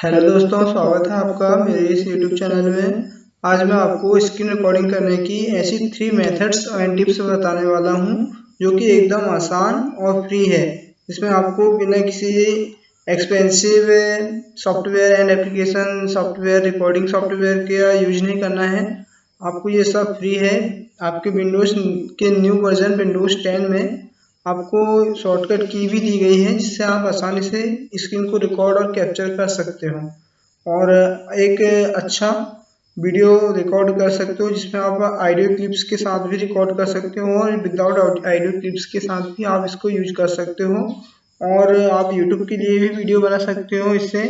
Hello दोस्तों, स्वागत है आपका मेरे इस यूट्यूब चैनल में। आज मैं आपको स्क्रीन रिकॉर्डिंग करने की ऐसी 3 मेथड्स एंड टिप्स बताने वाला हूं जो कि एकदम आसान और फ्री है। इसमें आपको बिना किसी expensive software and application software recording software का यूज नहीं करना है। आपको ये सब फ्री है। आपके विंडोज़ के न्यू वर्जन विंडोज़ 10 में आपको शॉर्टकट की भी दी गई है जिससे आप आसानी से स्क्रीन को रिकॉर्ड और कैप्चर कर सकते हो और एक अच्छा वीडियो रिकॉर्ड कर सकते हो जिसमें आप ऑडियो क्लिप्स के साथ भी रिकॉर्ड कर सकते हो और विदाउट ऑडियो क्लिप्स के साथ भी आप इसको यूज कर सकते हो। और आप यूट्यूब के लिए भी वीडियो बना सकते हो। इससे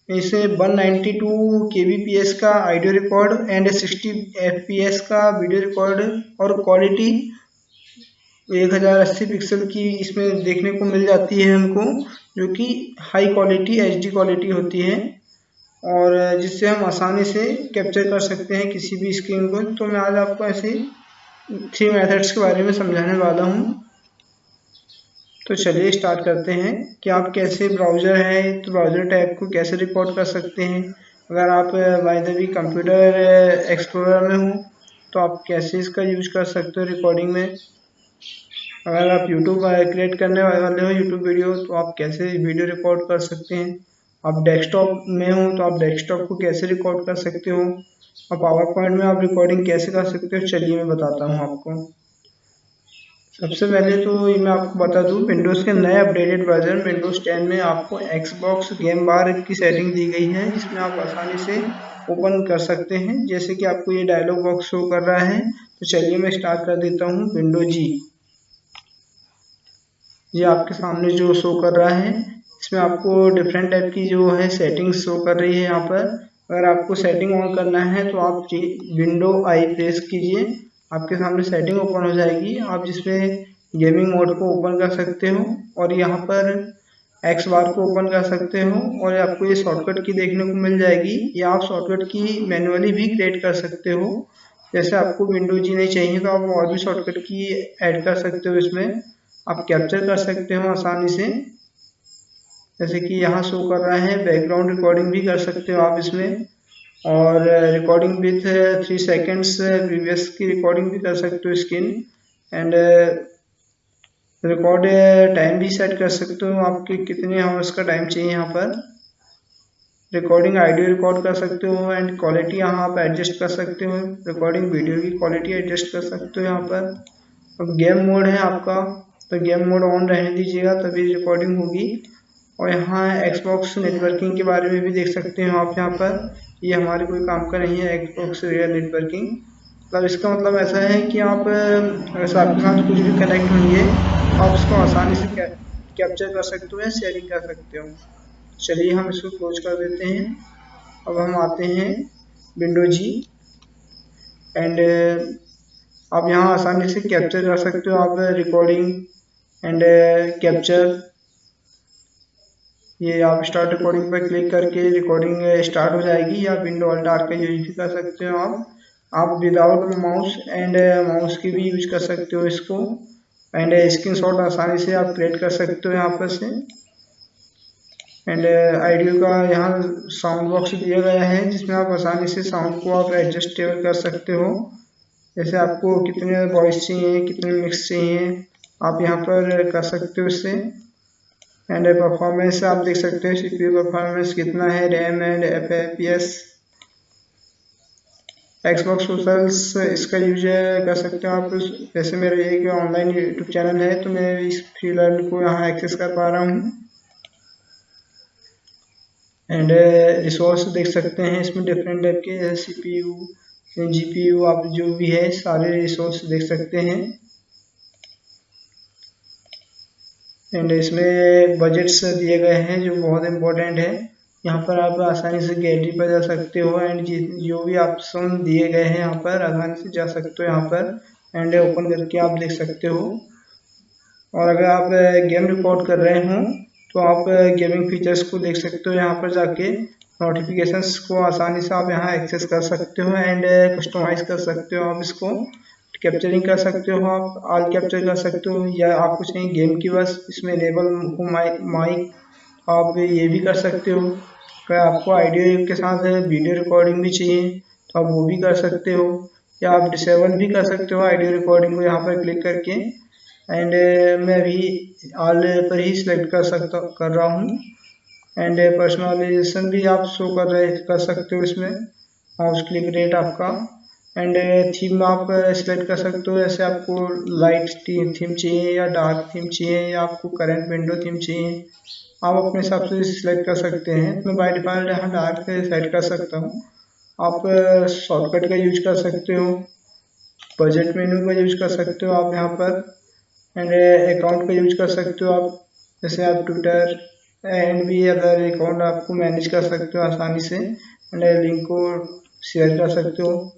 इसे 192 kbps का ऑडियो रिकॉर्ड एंड 60 fps का वीडियो रिकॉर्ड और क्वालिटी 1080 पिक्सल की इसमें देखने को मिल जाती है हमको, जो कि हाई क्वालिटी HD क्वालिटी होती है और जिससे हम आसानी से कैप्चर कर सकते हैं किसी भी स्क्रीन को। तो मैं आज आपको ऐसे 3 मेथड्स के बारे में समझाने वाला हूँ। तो चलिए स्टार्ट करते हैं कि आप कैसे ब्राउज़र है तो ब्राउज़र टैब को कैसे रिकॉर्ड कर सकते हैं। अगर आप by the way computer explorer में हो तो आप कैसे इसका यूज कर सकते हो रिकॉर्डिंग में। अगर आप यूट्यूब क्रिएट करने वाले हो यूट्यूब वीडियो तो आप कैसे वीडियो रिकॉर्ड कर सकते हैं। आप डेस्कटॉप में हो तो आप डेस्कटॉप को कैसे रिकॉर्ड कर सकते हो और पावर पॉइंट में आप रिकॉर्डिंग कैसे कर सकते हो। चलिए मैं बताता हूँ आपको। सबसे पहले तो मैं आपको बता दूं, विंडोज़ के नए अपडेटेड वर्जन विंडोज़ 10 में आपको Xbox गेम बार की सेटिंग दी गई है जिसमें आप आसानी से ओपन कर सकते हैं। जैसे कि आपको ये डायलॉग बॉक्स शो कर रहा है। तो चलिए मैं स्टार्ट कर देता हूँ विंडो जी। ये आपके सामने जो शो कर रहा है इसमें आपको डिफरेंट टाइप की जो है सेटिंग्स शो कर रही है। यहाँ पर अगर आपको सेटिंग ऑन करना है तो आप विंडो आई प्रेस कीजिए, आपके सामने सेटिंग ओपन हो जाएगी। आप जिसमें गेमिंग मोड को ओपन कर सकते हो और यहाँ पर एक्स बार को ओपन कर सकते हो और आपको ये शॉर्टकट की देखने को मिल जाएगी। या आप शॉर्टकट की मैनुअली भी क्रिएट कर सकते हो। जैसे आपको विंडो जी नहीं चाहिए तो आप और भी शॉर्टकट की ऐड कर सकते हो। इसमें आप कैप्चर कर सकते हो आसानी से, जैसे कि यहाँ शो कर रहा है। बैकग्राउंड रिकॉर्डिंग भी कर सकते हो आप इसमें और रिकॉर्डिंग विथ 3 सेकेंड्स प्रीवियस की रिकॉर्डिंग भी कर सकते हो स्क्रीन एंड रिकॉर्ड टाइम भी सेट कर सकते हो आपके कितने आवर्स का टाइम चाहिए। यहाँ पर रिकॉर्डिंग ऑडियो रिकॉर्ड कर सकते हो एंड क्वालिटी यहाँ आप एडजस्ट कर सकते हो। रिकॉर्डिंग वीडियो की क्वालिटी एडजस्ट कर सकते हो यहाँ पर। अब गेम मोड है आपका तो गेम मोड ऑन रहने दीजिएगा तभी रिकॉर्डिंग होगी। और यहाँ Xbox नेटवर्किंग के बारे में भी देख सकते हो आप। यहाँ पर ये हमारे कोई काम का नहीं है Xbox रियल नेटवर्किंग। मतलब इसका मतलब ऐसा है कि आप अगर आपके साथ कुछ भी कनेक्ट होंगे आप उसको आसानी से कैप्चर कर सकते हो या शेयरिंग कर सकते हो। चलिए हम इसको क्लोज कर देते हैं। अब हम आते हैं विंडो जी एंड आप यहाँ आसानी से कैप्चर कर सकते हो आप रिकॉर्डिंग एंड कैप्चर। ये आप स्टार्ट रिकॉर्डिंग पर क्लिक करके रिकॉर्डिंग स्टार्ट हो जाएगी। या विंडो ऑल्ट आर का यूज भी कर सकते हो आप विदाउट माउस एंड माउस की भी यूज कर सकते हो इसको एंड स्क्रीनशॉट आसानी से आप क्रिएट कर सकते हो यहाँ पर से। एंड ऑडियो का यहाँ साउंड बॉक्स दिया गया है जिसमें आप आसानी से साउंड को आप एडजस्टेबल कर सकते हो। जैसे आपको कितने वॉइस चाहिए कितने मिक्स चाहिए आप यहाँ पर कर सकते हो इससे। एंड परफॉर्मेंस आप देख सकते हो CPU परफॉर्मेंस कितना है, RAM and FPS। Xbox socials इसका यूज कर सकते हो आप। जैसे मेरा एक ऑनलाइन यूट्यूब चैनल है तो मैं इस फ्री लर्न को यहाँ एक्सेस कर पा रहा हूँ। एंड रिसोर्स देख सकते हैं इसमें डिफरेंट टाइप के CPU GPU आप जो भी है सारे रिसोर्स देख सकते हैं। एंड इसमें बजट्स दिए गए हैं जो बहुत इम्पोर्टेंट है। यहाँ पर आप आसानी से गैलरी पर जा सकते हो एंड जो भी ऑप्शन दिए गए हैं यहाँ पर आसानी से जा सकते हो यहाँ पर एंड ओपन करके आप देख सकते हो। और अगर आप गेम रिकॉर्ड कर रहे हो तो आप गेमिंग फीचर्स को देख सकते हो। यहाँ पर जाके नोटिफिकेशंस को आसानी से आप यहाँ एक्सेस कर सकते हो एंड कस्टमाइज कर सकते हो। आप इसको कैप्चरिंग कर सकते हो, आप ऑल कैप्चर कर सकते हो या आपको चाहिए गेम की बस इसमें इनेबल हो माइक आप ये भी कर सकते हो। अगर आपको ऑडियो के साथ वीडियो रिकॉर्डिंग भी चाहिए तो आप वो भी कर सकते हो, या आप डिसेबल भी कर सकते हो ऑडियो रिकॉर्डिंग को यहाँ पर क्लिक करके। एंड मैं अभी ऑल पर ही सिलेक्ट कर रहा हूँ। एंड पर्सनलाइजेशन भी आप शो कर सकते हो इसमें, माउस क्लिक रेट आपका। एंड थीम आप सिलेक्ट कर सकते हो, जैसे आपको लाइट थीम चाहिए या डार्क थीम चाहिए या आपको करंट विंडो थीम चाहिए, आप अपने हिसाब से सिलेक्ट कर सकते हैं। मैं बाय डिफॉल्ट यहाँ डार्क सेट कर सकता हूँ। आप शॉर्टकट का यूज कर सकते हो, बजट मेन्यू का यूज कर सकते हो आप यहाँ पर। एंड अकाउंट का यूज कर सकते हो आप, जैसे आप ट्विटर एंड भी अदर अकाउंट आपको मैनेज कर सकते हो आसानी से। एंड लिंक को शेयर कर सकते हो।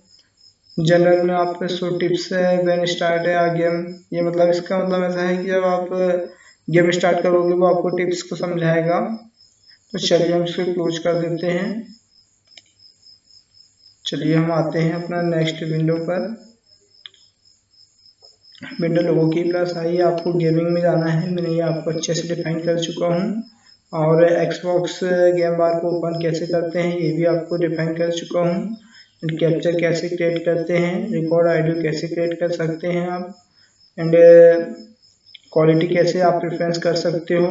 जनरल में आप शो टिप्स है व्हेन स्टार्ट है गेम, ये मतलब इसका मतलब ऐसा है कि जब आप गेम स्टार्ट करोगे वो आपको टिप्स को समझाएगा। तो चलिए हम इसको क्लोज कर देते हैं। चलिए हम आते हैं अपना नेक्स्ट विंडो पर। विंडो लोगों की प्लस आई, आपको गेमिंग में जाना है, मैंने ये आपको अच्छे से डिफाइन कर चुका हूँ। और एक्सबॉक्स गेम बार को ओपन कैसे करते हैं ये भी आपको डिफाइन कर चुका हूँ। कैप्चर कैसे क्रिएट करते हैं, रिकॉर्ड ऑडियो कैसे क्रिएट कर सकते हैं आप, एंड क्वालिटी कैसे आप प्रेफरेंस कर सकते हो,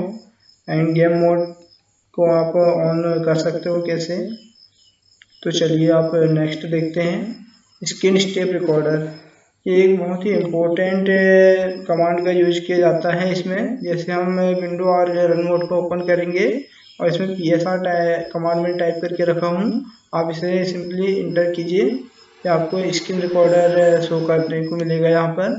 एंड गेम मोड को आप ऑन कर सकते हो कैसे। तो चलिए आप नेक्स्ट देखते हैं। स्क्रीन स्टेप रिकॉर्डर, ये एक बहुत ही इम्पोर्टेंट कमांड का यूज किया जाता है इसमें। जैसे हम विंडो और रन मोड को ओपन करेंगे और इसमें PSR कमांड में टाइप करके रखा हूँ, आप इसे सिंपली इंटर कीजिए, या आपको स्क्रीन रिकॉर्डर शो करने को मिलेगा यहाँ पर।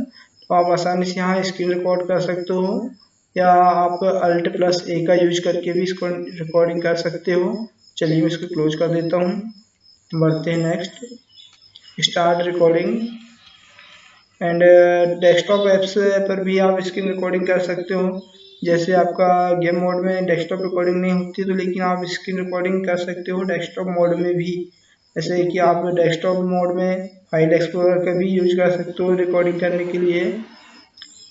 तो आप आसानी से यहाँ स्क्रीन रिकॉर्ड कर सकते हो, या आप Alt+A का यूज करके भी इसको रिकॉर्डिंग कर सकते हो। चलिए मैं इसको क्लोज कर देता हूँ, बढ़ते हैं next. Start recording, and desktop apps पर भी आप स्क्रीन रिकॉर्डिंग कर सकते हो। जैसे आपका गेम मोड में डेस्कटॉप रिकॉर्डिंग नहीं होती तो लेकिन आप स्क्रीन रिकॉर्डिंग कर सकते हो डेस्कटॉप मोड में भी। जैसे कि आप डेस्कटॉप मोड में फाइल एक्सप्लोरर का भी यूज कर सकते हो रिकॉर्डिंग करने के लिए।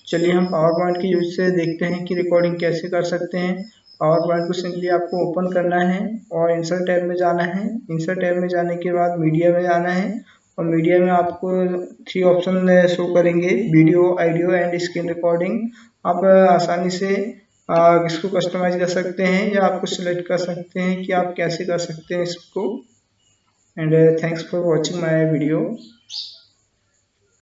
चलिए हम पावर पॉइंट के यूज से देखते हैं कि रिकॉर्डिंग कैसे कर सकते हैं। पावर पॉइंट को सिंपली आपको ओपन करना है और इंसर्ट टैब में जाना है। इंसर्ट टैब में जाने के बाद मीडिया में जाना है, और मीडिया में आपको 3 ऑप्शन शो करेंगे, video, audio and screen recording. आप आसानी से इसको कस्टमाइज कर सकते हैं या आपको सिलेक्ट कर सकते हैं कि आप कैसे कर सकते हैं इसको। And thanks for watching my video.